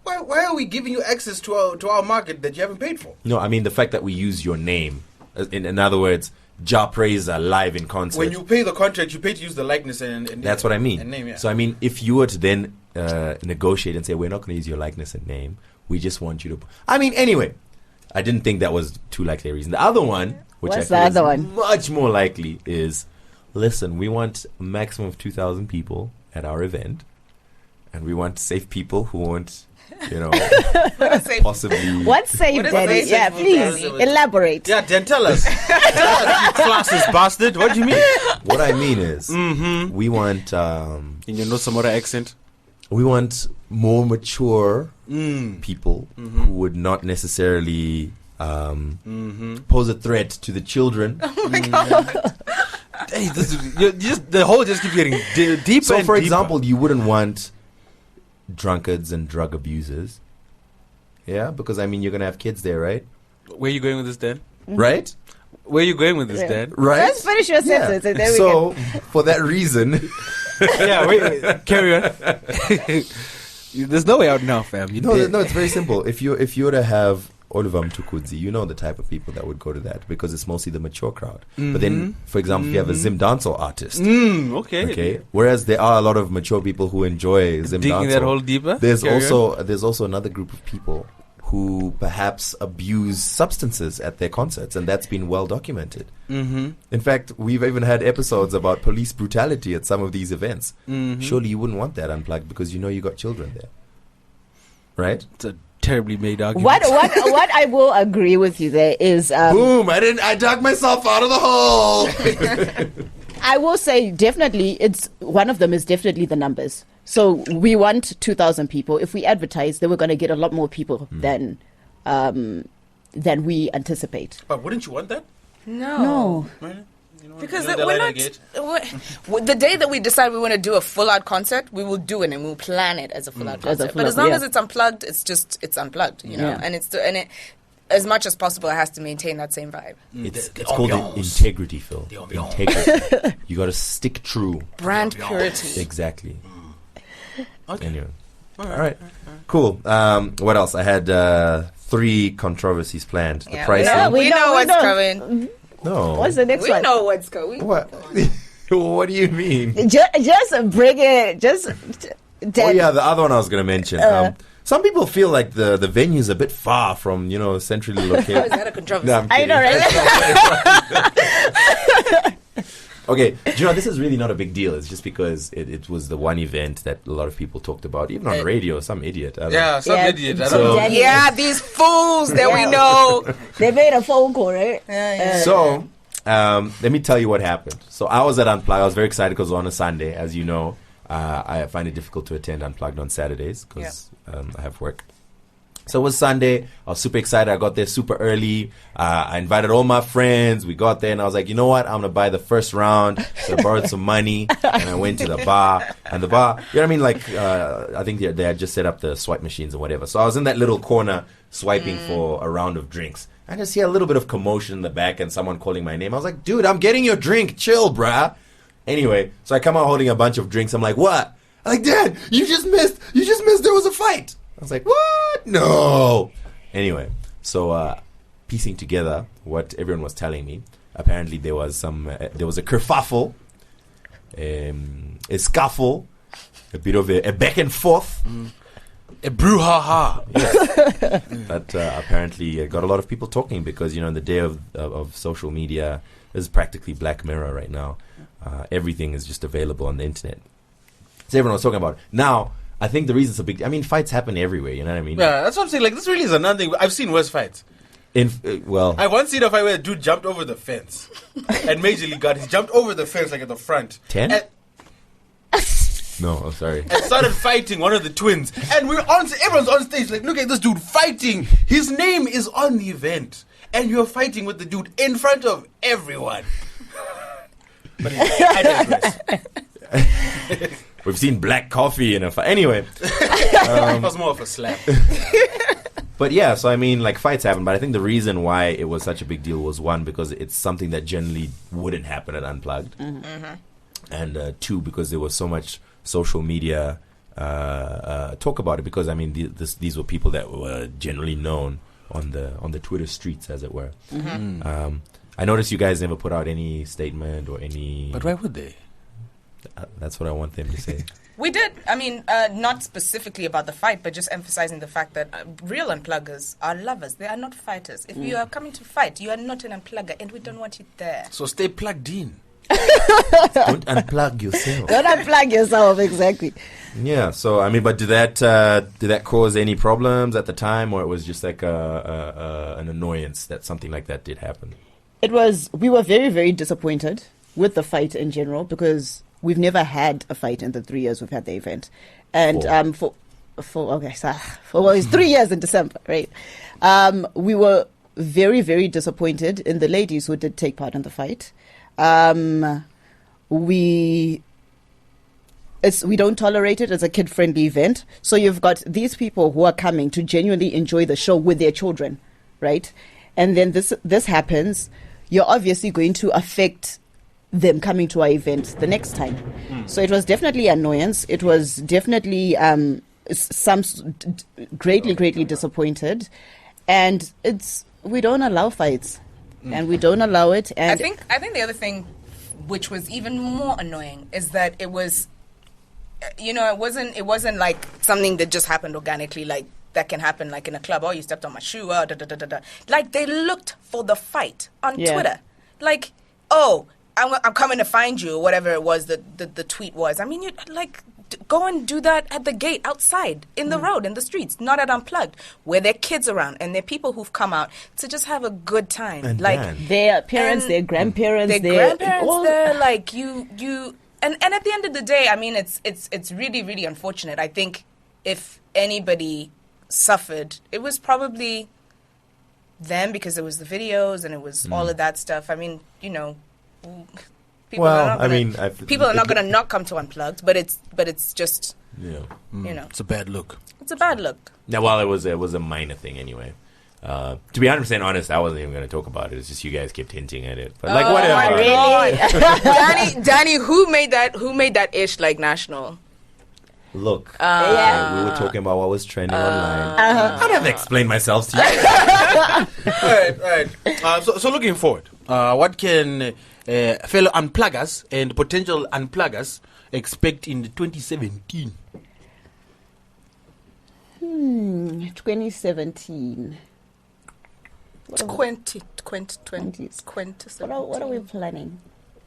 why are we giving you access to our market that you haven't paid for? No, I mean the fact that we use your name. In other words, Jah Praiser live in concert. When you pay the contract, you pay to use the likeness and that's what I mean. And name, So I mean, if you were to then negotiate and say we're not going to use your likeness and name, we just want you to. I mean, anyway, I didn't think that was too likely a reason. The other one, which What's I the feel other is one? much more likely, is listen. We want a maximum of 2,000 people at our event, and we want safe people who won't. Possibly. What's safe, Daddy? Yeah, please elaborate. Yeah, then tell us. classes, bastard. What do you mean? What I mean is, we want In your no Samora accent. we want more mature people who would not necessarily pose a threat to the children. Oh my god. Hey, the hole just keeps getting deeper. So, and for deeper. example, you wouldn't want drunkards and drug abusers. Yeah, because I mean, you're gonna have kids there, right? Where are you going with this, Dan? Right? Where are you going with this, Yeah. Dan? Right? Let's finish your sentence and then we So, for that reason, Yeah, wait, carry on. There's no way out now, fam. You no, did. no, it's very simple. If you were to have Oliver Mtukudzi, you know the type of people that would go to that because it's mostly the mature crowd. But then, for example, if you have a Zim dancehall artist, Okay. okay, whereas there are a lot of mature people who enjoy Zim Digging that dancehall, hole deeper. there's Carry on. also another group of people who perhaps abuse substances at their concerts, and that's been well documented. In fact, we've even had episodes about police brutality at some of these events. Surely you wouldn't want that unplugged because you know you got children there, right? It's a terribly made argument. what I will agree with you there is Boom! I dug myself out of the hole. I will say definitely it's one of them is definitely the numbers. So we want 2,000 people. If we advertise, then we're going to get a lot more people than we anticipate. But wouldn't you want that? No. No. Because You know, we're the not. light The day that we decide we want to do a full out concert, we will do it and we'll plan it as a full out As a concert. full But out, as long yeah. as it's unplugged, it's unplugged, you know. Yeah. And as much as possible, it has to maintain that same vibe. It's The called ambiance. integrity, Phil. The ambiance. Integrity. You got to stick true. Brand purity. Exactly. Okay. Anyway. All right. Cool. What else? I had 3 controversies planned. The Yeah, pricing. we know we what's know. coming. No. What's the next We one? know what's going. What? What do you mean? Just bring it. Just. Oh yeah, the other one I was going to mention. Some people feel like the venue is a bit far from, centrally How is located. that a controversy? No, I'm I know, kidding. right? Okay, do you know, this is really not a big deal. It's just because it was the one event that a lot of people talked about, even on radio, some idiot. I don't know. Yeah, some Yeah, idiot. I so don't know. Danny- Yeah, these fools that we Yeah. know. They made a phone call, right? So, let me tell you what happened. So, I was at Unplugged. I was very excited because it was on a Sunday. As you know, I find it difficult to attend Unplugged on Saturdays because I have work. So it was Sunday. I was super excited. I got there super early. I invited all my friends. We got there and I was like, you know what? I'm going to buy the first round. So I borrowed some money and I went to the bar. And the bar, you know what I mean? Like, I think they had just set up the swipe machines or whatever. So I was in that little corner swiping for a round of drinks. I just hear a little bit of commotion in the back and someone calling my name. I was like, dude, I'm getting your drink. Chill, bruh. Anyway, so I come out holding a bunch of drinks. I'm like, what? I'm like, Dad, you just missed. There was a fight. I was like, what? No. Anyway, so piecing together what everyone was telling me, apparently there was a kerfuffle, a scuffle, a bit of a back and forth. A brouhaha. That apparently got a lot of people talking because, in the day of social media, is practically Black Mirror right now. Everything is just available on the internet. So everyone was talking about it. Now, I think the reason it's a big... fights happen everywhere, you know what I mean? Yeah, that's what I'm saying. Like, this really is another thing. I've seen worse fights. I once seen a fight where a dude jumped over the fence. And majorly he jumped over the fence, like at the front. 10? And No, I'm sorry. started fighting one of the twins. And everyone's on stage, like, look at this dude fighting. His name is on the event. And you're fighting with the dude in front of everyone. But I digress. We've seen black coffee in a fight. Anyway. It was more of a slap. But yeah, so fights happen. But I think the reason why it was such a big deal was, one, because it's something that generally wouldn't happen at Unplugged. Mm-hmm. And 2, because there was so much social media talk about it. Because, these were people that were generally known on the Twitter streets, as it were. Mm-hmm. I noticed you guys never put out any statement or any... But why would they? That's what I want them to say. We did. Not specifically about the fight, but just emphasizing the fact that real unpluggers are lovers. They are not fighters. If you are coming to fight, you are not an unplugger, and we don't want you there. So stay plugged in. Don't unplug yourself. Don't unplug yourself, exactly. Yeah, so but did that cause any problems at the time, or it was just like an annoyance that something like that did happen? We were very, very disappointed with the fight in general because we've never had a fight in the 3 years we've had the event. And it's 3 years in December, right? We were very, very disappointed in the ladies who did take part in the fight. We don't tolerate it as a kid-friendly event. So you've got these people who are coming to genuinely enjoy the show with their children, right? And then this happens. You're obviously going to affect them coming to our event the next time. So it was definitely annoyance. It was definitely greatly disappointed. And we don't allow fights, and we don't allow it. And I think the other thing, which was even more annoying, is that it was, it wasn't like something that just happened organically, like that can happen like in a club. Oh, you stepped on my shoe. Oh, da da da da da. Like they looked for the fight on Twitter. Like, oh, I'm coming to find you, or whatever it was that the tweet was. I mean, you go and do that at the gate outside in the road, in the streets, not at Unplugged, where there are kids around and there are people who've come out to just have a good time. And like their parents, their grandparents, there, like you. And at the end of the day, I mean, it's really, really unfortunate. I think if anybody suffered, it was probably them, because it was the videos and it was all of that stuff. I mean, people are not going to not come to Unplugged, but it's just it's a bad look. It's a bad look. Yeah, well, it was a minor thing anyway. To be 100% honest, I wasn't even going to talk about it. It's just you guys kept hinting at it. But whatever. Really? Danny, who made that ish like national? Look, we were talking about what was trending online. I don't have to explain myself to you. Right. So looking forward, what can fellow unpluggers and potential unpluggers expect in 2017? 2017. It's 2020. What are we planning?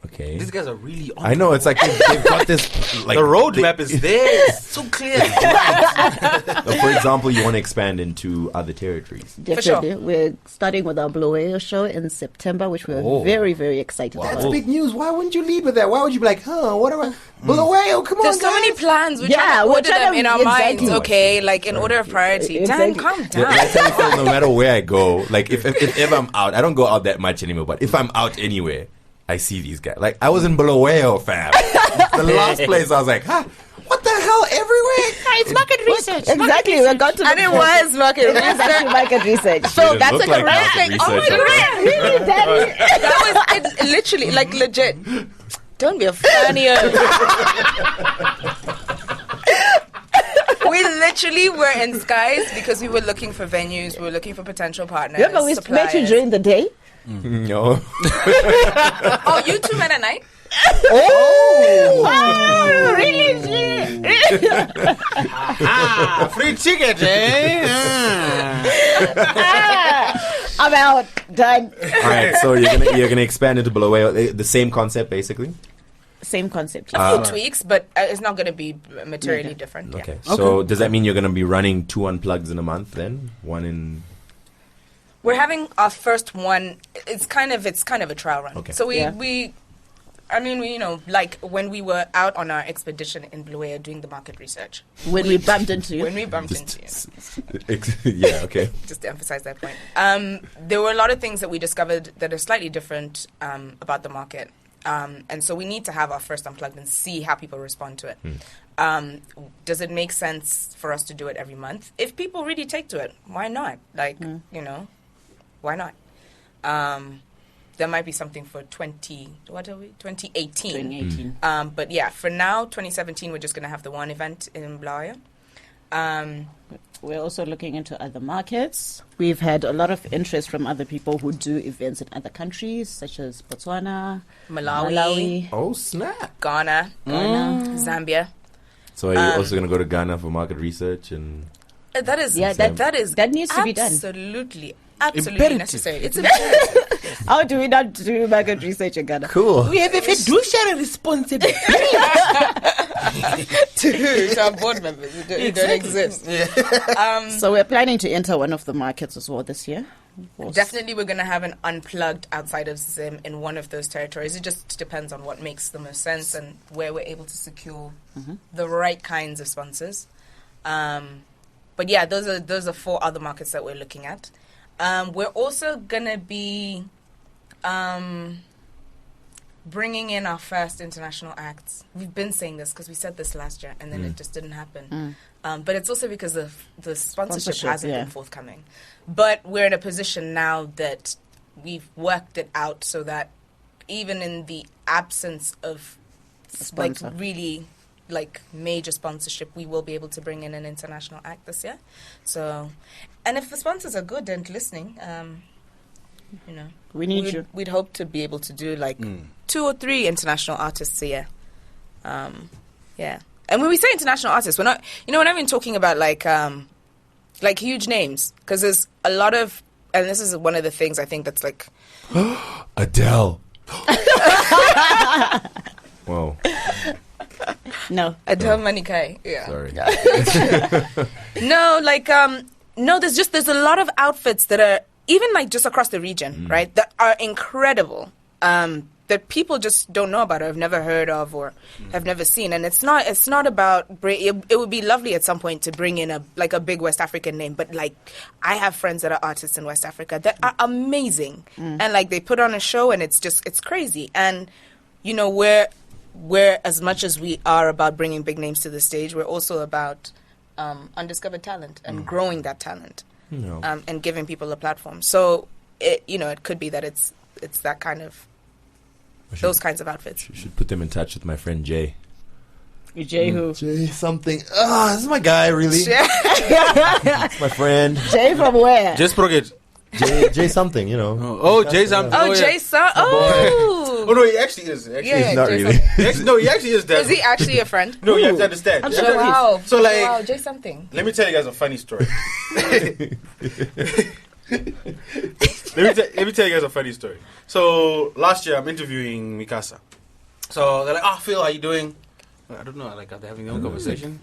Okay. These guys are really on. I know, it's like they've got this. Like, the roadmap is there. It's so clear. For example, you want to expand into other territories. Definitely. sure. We're starting with our Bulawayo show in September, which we're very, very excited That's about. big news. Why wouldn't you lead with that? Why would you be like, what do I... Bulawayo, come on, There's so many guys. plans. We're Yeah, trying to we're order trying them to- in our exactly. minds, okay? Like in order of priority. Exactly. Dan, calm Yeah, down. I tell you, Phil, no matter where I go, like if ever I'm out, I don't go out that much anymore, but if I'm out anywhere, I see these guys. Like, I was in Bulawayo, fam. The last place I was like, what the hell, everywhere? It's market research. Exactly. We're going to And it was market It was research. actually market research. So It that's looked like a like real market thing. Oh my research. god, Really, Daddy? that was it, literally like legit. Don't be a funny. We literally were in skies because we were looking for venues. We were looking for potential partners. Remember we met you during the day? No. Oh, you two met at night? Oh, really? Free ticket, eh? I'm out. Done. All right, so you're gonna expand into Bulawayo. The same concept, basically. Same concept. A few tweaks, but it's not going to be materially different. Yeah. Okay. So does that mean you're gonna be running 2 Unplugs in a month then? One in... We're having our first one. It's kind of a trial run. Okay. So we like when we were out on our expedition in Bulawayo doing the market research. When we bumped into you. When we bumped into you. Yeah, okay. Just to emphasize that point. There were a lot of things that we discovered that are slightly different about the market. And so we need to have our first Unplugged and see how people respond to it. Does it make sense for us to do it every month? If people really take to it, why not? Like, why not? There might be something for 2018. But yeah, for now, 2017, we're just going to have the one event in Bulawayo. We're also looking into other markets. We've had a lot of interest from other people who do events in other countries, such as Botswana, Malawi. Oh, snap. Ghana, Zambia. So are you also going to go to Ghana for market research? And That is that needs to be done. Absolutely Imperative. necessary. It's imperative. How do we not do market research in Ghana? Cool. We have a fiduciary responsibility. to our board members who don't exist. So we're planning to enter one of the markets as well this year. Definitely, we're going to have an Unplugged outside of Zim in one of those territories. It just depends on what makes the most sense and where we're able to secure the right kinds of sponsors. But yeah, those are 4 other markets that we're looking at. We're also going to be bringing in our first international acts. We've been saying this because we said this last year and then it just didn't happen. But it's also because the sponsorship hasn't been forthcoming. But we're in a position now that we've worked it out so that even in the absence of like really like major sponsorship, we will be able to bring in an international act this year. So, and if the sponsors are good and listening, you know, we'd hope to be able to do like 2 or 3 international artists a year. Yeah. And when we say international artists, we're not even talking about like huge names, because there's a lot of, and this is one of the things I think that's like Adele. Whoa. No. Adele Manikai. Yeah. Sorry. No, like no, there's a lot of outfits that are even like just across the region, right? That are incredible. That people just don't know about or have never heard of or have never seen. And it's not about, it would be lovely at some point to bring in a big West African name, but like I have friends that are artists in West Africa that are amazing. And like they put on a show and it's crazy. And you know, we're as much as we are about bringing big names to the stage, we're also about undiscovered talent and growing that talent. And giving people a platform. So it could be that it's that kind of those kinds of outfits. You should put them in touch with my friend Jay. Jay who? Jay something. This is my guy, really. That's my friend. Jay from where? Just forget. Jay something, you know. Jay something. Jay Oh no, he actually is. He's not really. No, he actually is. Is he actually a friend? No, you have to understand. I'm sure. Wow. So like, wow, Jay something. Let me tell you guys a funny story. Let me tell you guys a funny story. So last year I'm interviewing Mikasa. So they're like, Phil, how you doing? I don't know. Like, are they having their own conversation?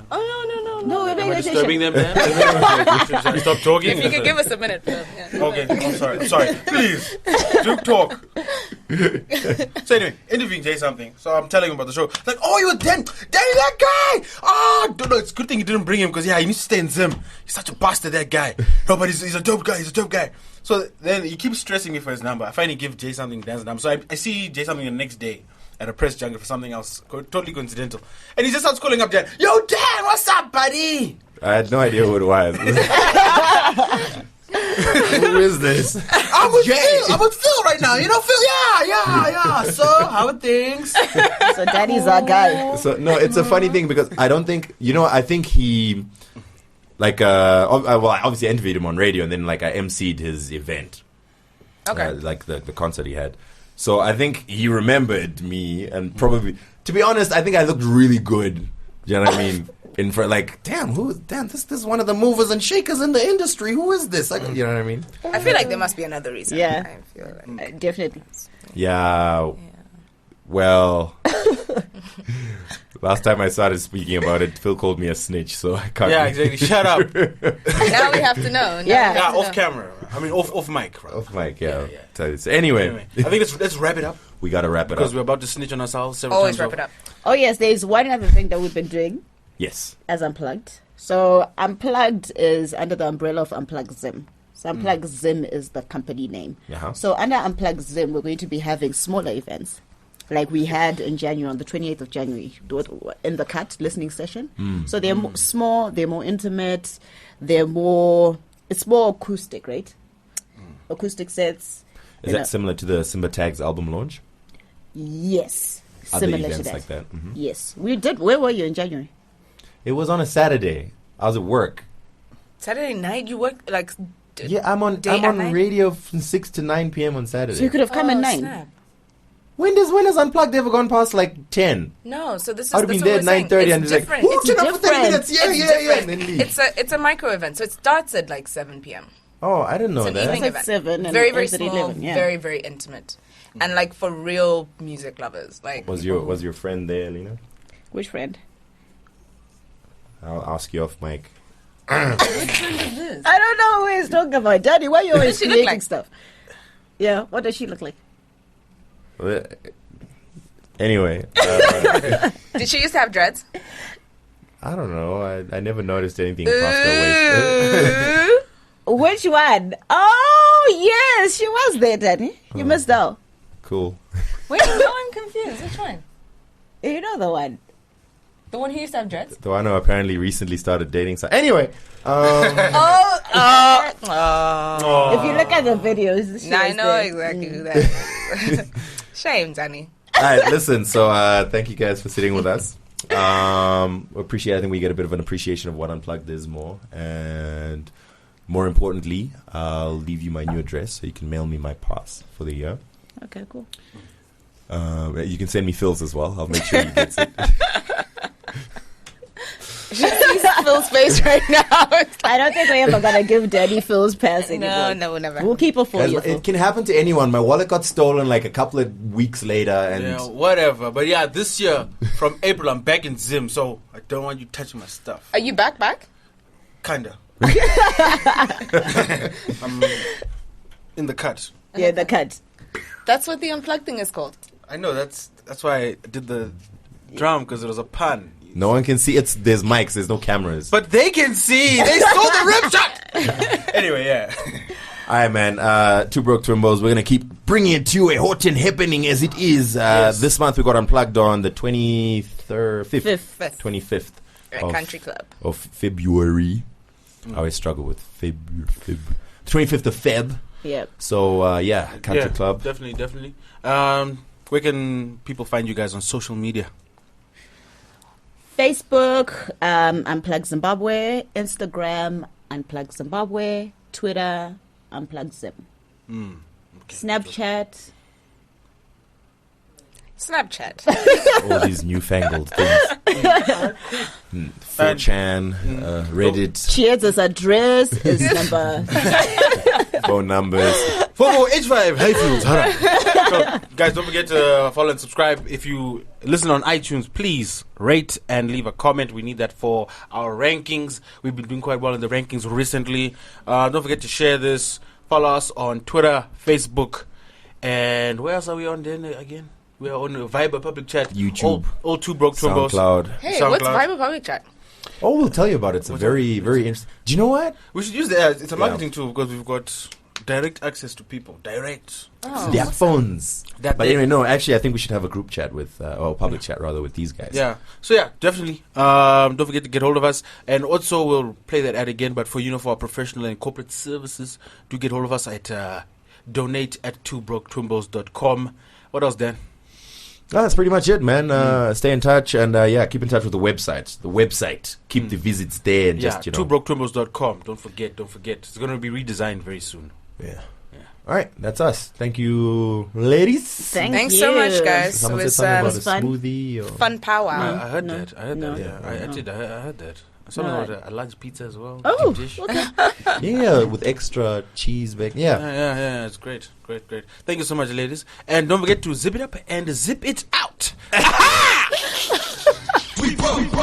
No, Am I disturbing them then? Should I stop talking? If you could give us a minute, Phil. Yeah. Okay, I'm sorry. Please, do talk. So anyway, interviewing Jay something. So I'm telling him about the show. Like, you were Danny, that guy. No, it's a good thing you didn't bring him because he needs to stay in Zim. He's such a bastard, that guy. No, but he's a dope guy. He's a dope guy. So then he keeps stressing me for his number. I finally give Jay something Dan's number. So I see Jay something the next day at a press junket for something else, totally coincidental. And he just starts calling up Dan. Yo, Dan, what's up, buddy? I had no idea who it was. Who is this? I'm with Phil right now. You know Phil? Yeah. So, how are things? So Daddy's our guy. So no, it's a funny thing because I don't think, I think he, like, I obviously interviewed him on radio and then like I emceed his event. Okay. Like the concert he had. So I think he remembered me and probably, to be honest, I think I looked really good. Do you know what I mean? In front, like, this is one of the movers and shakers in the industry. Who is this? Like, you know what I mean? I feel like there must be another reason. Yeah. I feel like. Definitely. Yeah. Well, last time I started speaking about it, Phil called me a snitch, so I can't. Yeah, exactly. Shut up. Now we have to know. Yeah, off camera. I mean, off mic. Right? Off mic, yeah. So anyway, I think let's wrap it up. We gotta wrap it up because we're about to snitch on ourselves several Always times. wrap it up. Oh yes, there's one other thing that we've been doing. Yes. As Unplugged. So Unplugged is under the umbrella of Unplugged Zim. So Unplugged Zim is the company name. Uh-huh. So under Unplugged Zim, we're going to be having smaller events. Like we had in January, on the 28th of January, in the Cut listening session. So they're small, they're more intimate, it's more acoustic, right? Acoustic sets. Is that similar to the Simba Tags album launch? Yes. Other Similar events to that. like that? Mm-hmm. Yes. We did. Where were you in January? It was on a Saturday. I was at work. Saturday night, you work like. Yeah, I'm on radio from 6 to 9 p.m. on Saturday. So you could have come at 9. Snap. When has Unplugged ever gone past like 10? No, so this is. I would have been there at 9:30 and it's like, different. who It's turned up for 10 minutes? Yeah. And then leave. It's a micro event, so it starts at like 7 p.m. Oh, I didn't know It's an that. evening That's event. at 7 and very it ends at small, 11, yeah. very very intimate, and like for real music lovers. Like Was your friend there, Ellinah? Which friend? I'll ask you off mic. Which one is this? I don't know who he's talking about. Daddy, why are you always does she look creating like? stuff? Yeah, what does she look like? Anyway, Did she used to have dreads? I don't know. I never noticed anything past her waist. Which one? Oh, yes, she was there, Daddy. You missed out. Cool. Wait, no, I'm confused. Which one? You know the one. The one who used to have dreads? The one who apparently recently started dating. So anyway, If you look at the videos, she I was know there. exactly who that is. Shame, Danny. all right, listen. So thank you guys for sitting with us. We appreciate. I think we get a bit of an appreciation of what Unplugged is more, and more importantly, I'll leave you my new address so you can mail me my pass for the year. Okay, cool. You can send me Phil's as well. I'll make sure he gets it. She sees Phil's face right now. I don't think we're ever gonna give Daddy Phil's pass No, anymore. no, never. We'll keep it for Guys, you. it can happen to anyone. My wallet got stolen like a couple of weeks later, and Yeah, whatever. But yeah, this year from April I'm back in Zim, so I don't want you touching my stuff. Are you back? Kinda. I'm in the cut. Yeah, the cut. That's what the Unplugged thing is called. I know that's why I did the drum, because it was a pun. no one can see. There's mics. There's no cameras. But they can see. They saw the rim shot. Anyway, yeah. All right, man. Two Broke Twimbos. We're gonna keep bringing it to you a hot and happening as it is. Yes. This month we got Unplugged on the 25th, Fifth. 25th At of, Country Club. of February. I always struggle with Feb. 25th of Feb. Yep. So yeah, Country Yeah, Club. Definitely. Where can people find you guys on social media? Facebook, Unplugged Zimbabwe. Instagram, Unplugged Zimbabwe. Twitter, Unplugged Zim. Okay. Snapchat. Snapchat. All these newfangled things. 4chan, Reddit, Chiedza's address is number. phone numbers. 4485 Hayfields. So, guys, don't forget to follow and subscribe. If you listen on iTunes, please rate and leave a comment. We need that for our rankings. We've been doing quite well in the rankings recently. Don't forget to share this. Follow us on Twitter, Facebook, and where else are we on then again? We are on Viber Public Chat, YouTube. all two Broke Twimbos. SoundCloud. Hey, SoundCloud. what's Viber Public Chat? Oh, we'll tell you about it. It's a very, very interesting. Do you know what? We should use that. It's a marketing tool because we've got direct access to people. Direct. Oh. Their phones. That But big. anyway, no, actually, I think we should have a group chat with, or public chat rather, with these guys. Yeah. So yeah, definitely. Don't forget to get hold of us, and also we'll play that ad again. But for for our professional and corporate services, do get hold of us at donate@twobroketwimbos.com. What else, Dan? No, that's pretty much it, man. Stay in touch and yeah, keep in touch with the website. Keep the visits there. And Yeah, just, you know. twobroketwimbos.com. Don't forget. It's going to be redesigned very soon. Yeah. All right, that's us. Thank you, ladies. Thanks so much, guys. Someone It said was something about a fun. smoothie. Or fun powwow. I heard No. that. I heard No. that. Yeah, I did. I heard that. Something No. about a large pizza as well. Oh, Deep dish. okay. yeah, with extra cheese bacon. Yeah. Yeah, it's great. Thank you so much, ladies. And don't forget to zip it up and zip it out. We broke.